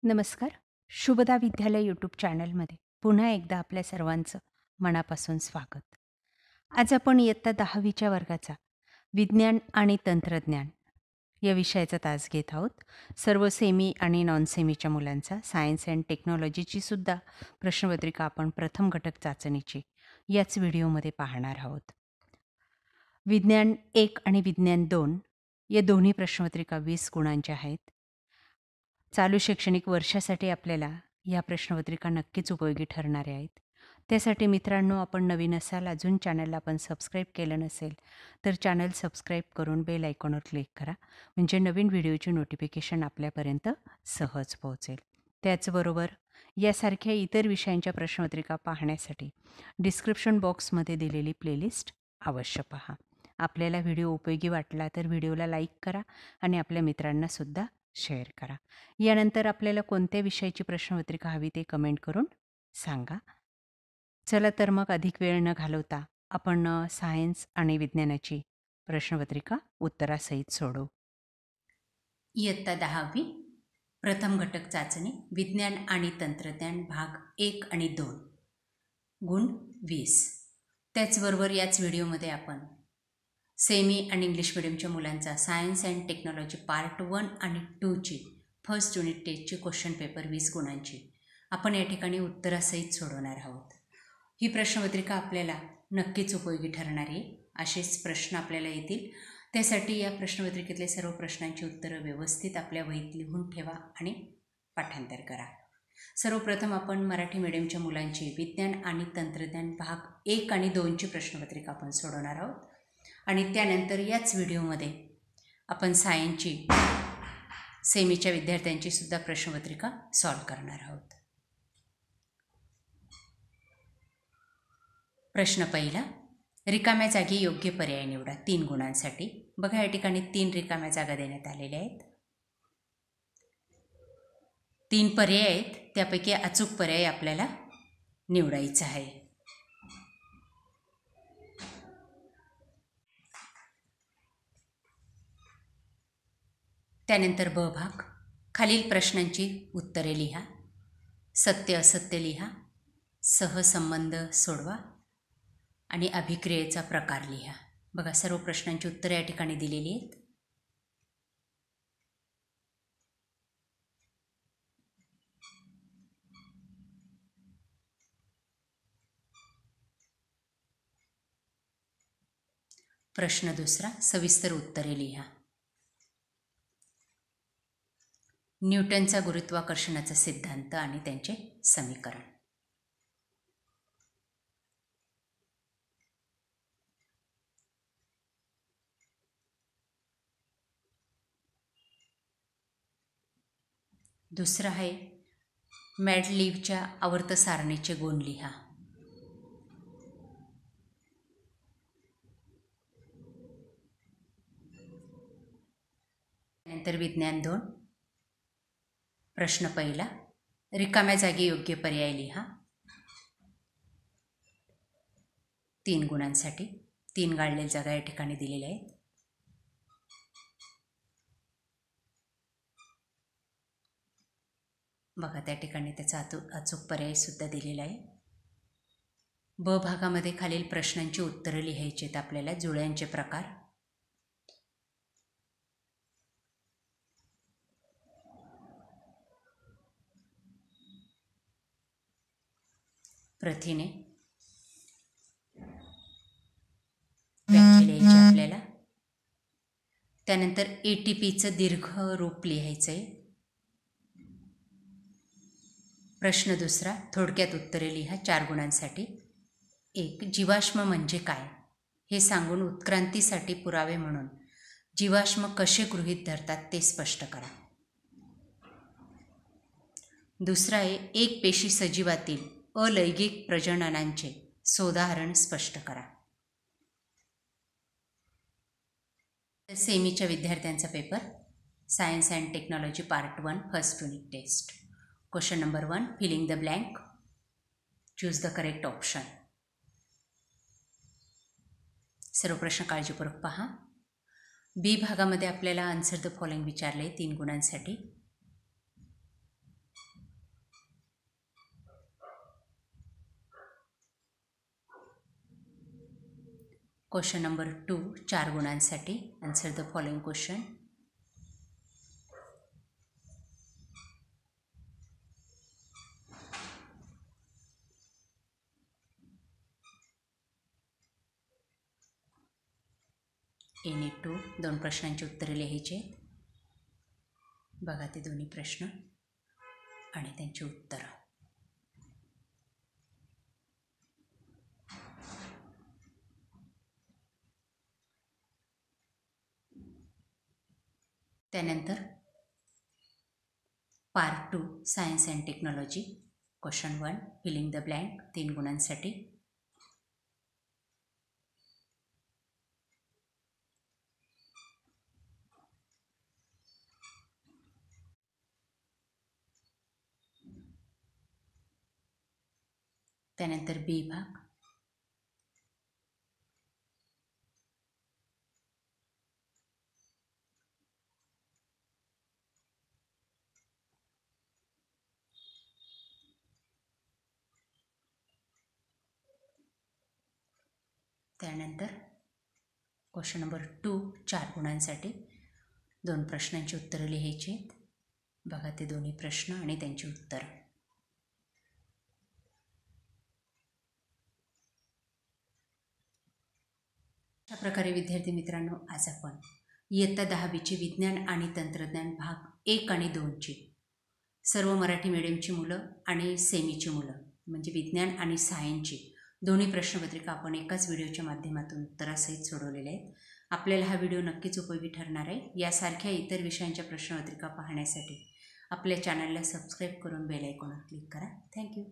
नमस्कार. शुभदा विद्यालय यूट्यूब चॅनलमध्ये पुन्हा एकदा आपल्या सर्वांचं मनापासून स्वागत. आज आपण इयत्ता 10वीच्या वर्गाचा विज्ञान आणि तंत्रज्ञान या विषयाचा तास घेत आहोत. सर्व सेमी आणि नॉन सेमीच्या मुलांचा सायन्स अँड टेक्नॉलॉजीची सुद्धा प्रश्नपत्रिका आपण प्रथम घटक चाचणीची याच व्हिडिओमध्ये पाहणार आहोत. विज्ञान 1 आणि विज्ञान 2 या दोन्ही प्रश्नपत्रिका 20 गुणांच्या आहेत. चालू शैक्षणिक वर्षासाठी आपल्याला ह्या प्रश्नपत्रिका नक्कीच उपयोगी ठरणाऱ्या आहेत. त्यासाठी मित्रांनो, आपण नवीन असाल, अजून चॅनलला आपण सबस्क्राईब केलं नसेल तर चॅनल सबस्क्राईब करून बेल आयकॉनवर क्लिक करा, म्हणजे नवीन व्हिडिओची नोटिफिकेशन आपल्यापर्यंत सहज पोहोचेल. त्याचबरोबर यासारख्या इतर विषयांच्या प्रश्नपत्रिका पाहण्यासाठी डिस्क्रिप्शन बॉक्समध्ये दिलेली प्लेलिस्ट अवश्य पहा. आपल्याला व्हिडिओ उपयोगी वाटला तर व्हिडिओला लाईक करा आणि आपल्या मित्रांनासुद्धा शेअर करा. यानंतर आपल्याला कोणत्या विषयाची प्रश्नपत्रिका हवी ते कमेंट करून सांगा. चला तर मग अधिक वेळ न घालवता आपण सायन्स आणि विज्ञानाची प्रश्नपत्रिका उत्तरासहित सोडवू. इयत्ता 10वी प्रथम घटक चाचणी विज्ञान आणि तंत्रज्ञान भाग 1 आणि 2 गुण 20. त्याचबरोबर याच व्हिडिओमध्ये आपण सेमी आणि इंग्लिश मिडियमच्या मुलांचा सायन्स अँड टेक्नॉलॉजी पार्ट 1 आणि 2ची फर्स्ट युनिट टेस्टची क्वेश्चन पेपर 20 गुणांची आपण या ठिकाणी उत्तरासहित सोडवणार आहोत. ही प्रश्नपत्रिका आपल्याला नक्कीच उपयोगी ठरणारी असेच प्रश्न आपल्याला येतील. त्यासाठी या प्रश्नपत्रिकेतले सर्व प्रश्नांची उत्तरं व्यवस्थित आपल्या वहीत लिहून ठेवा आणि पाठांतर करा. सर्वप्रथम आपण मराठी मिडियमच्या मुलांची विज्ञान आणि तंत्रज्ञान भाग 1 आणि 2ची प्रश्नपत्रिका आपण सोडवणार आहोत आणि त्यानंतर याच व्हिडिओमध्ये आपण सायन्सची सेमीच्या विद्यार्थ्यांची सुद्धा प्रश्नपत्रिका सॉल्व करणार आहोत. प्रश्न पहिला, रिकाम्या जागी योग्य पर्याय निवडा 3 गुणांसाठी. बघा, या ठिकाणी 3 रिकाम्या जागा देण्यात आलेल्या आहेत. 3 पर्याय आहेत, त्यापैकी अचूक पर्याय आपल्याला निवडायचा आहे. त्यानंतर ब भाग, खालील प्रश्नांची उत्तरे लिहा, सत्य असत्य लिहा, सहसंबंध सोडवा आणि अभिक्रियेचा प्रकार लिहा. बघा, सर्व प्रश्नांची उत्तरे या ठिकाणी दिलेली आहेत. प्रश्न दुसरा, सविस्तर उत्तरे लिहा. न्यूटनचा गुरुत्वाकर्षणाचा सिद्धांत आणि त्यांचे समीकरण. दुसरा आहे मॅडलीवच्या आवर्त सारणीचे गुण लिहा. नंतर विज्ञान 2 प्रश्न पहिला, रिकाम्या जागी योग्य पर्याय लिहा 3 गुणांसाठी. 3 गाळलेल्या जागा या ठिकाणी दिलेल्या आहेत. बघा, त्या ठिकाणी त्याचा अचूक पर्याय सुद्धा दिलेला आहे. ब भागामध्ये खालील प्रश्नांची उत्तरं लिहायची आहेत आपल्याला. जुळ्यांचे प्रकार, प्रथिने व्याख्या लिहायची आपल्याला. त्यानंतर ATPचं दीर्घ रूप लिहायचं आहे. प्रश्न दुसरा, थोडक्यात उत्तरे लिहा 4 गुणांसाठी. 1, जीवाश्म म्हणजे काय हे सांगून उत्क्रांतीसाठी पुरावे म्हणून जीवाश्म कसे गृहीत धरतात ते स्पष्ट करा. दुसरा आहे, एक पेशी सजीवातील अलैंगिक प्रजननांचे सोदाहरण स्पष्ट करा. सेमीच्या विद्यार्थ्यांचा paper science and technology part 1 first unit test. Question number 1, filling the blank, choose the correct option. सर्व प्रश्न काळजीपूर्वक पहा. बी भागामध्ये आपल्याला आन्सर द फॉलोइंग विचारले 3 गुणांसाठी. क्वेश्चन नंबर 2 4 गुणांसाठी. Answer the following question. एन 2 दोन प्रश्नांची उत्तरे लिहायची. बघा ते दोन्ही प्रश्न आणि त्यांची उत्तरं. त्यानंतर part 2 science and technology. Question 1 filling the blank 3 गुणांसाठी. त्यानंतर बी भाग. त्यानंतर क्वेश्चन नंबर 2 4 गुणांसाठी. दोन प्रश्नांची उत्तरं लिहायची आहेत. बघा ते दोन्ही प्रश्न आणि त्यांची उत्तरं. अशा प्रकारे विद्यार्थी मित्रांनो, आज आपण इयत्ता 10वीची विज्ञान आणि तंत्रज्ञान भाग 1 आणि 2ची सर्व मराठी मीडियमची मुलं आणि सेमीची मुलं म्हणजे विज्ञान आणि सायन्सची दोन्ही प्रश्नपत्रिका आपण एकाच व्हिडिओच्या माध्यमातून उत्तरासहित सोडवलेल्या आहेत. आपल्याला हा व्हिडिओ नक्कीच उपयोगी ठरणार आहे. यासारख्या इतर विषयांच्या प्रश्नपत्रिका पाहण्यासाठी आपल्या चॅनलला सबस्क्राईब करून बेल आयकॉनवर क्लिक करा. थँक्यू.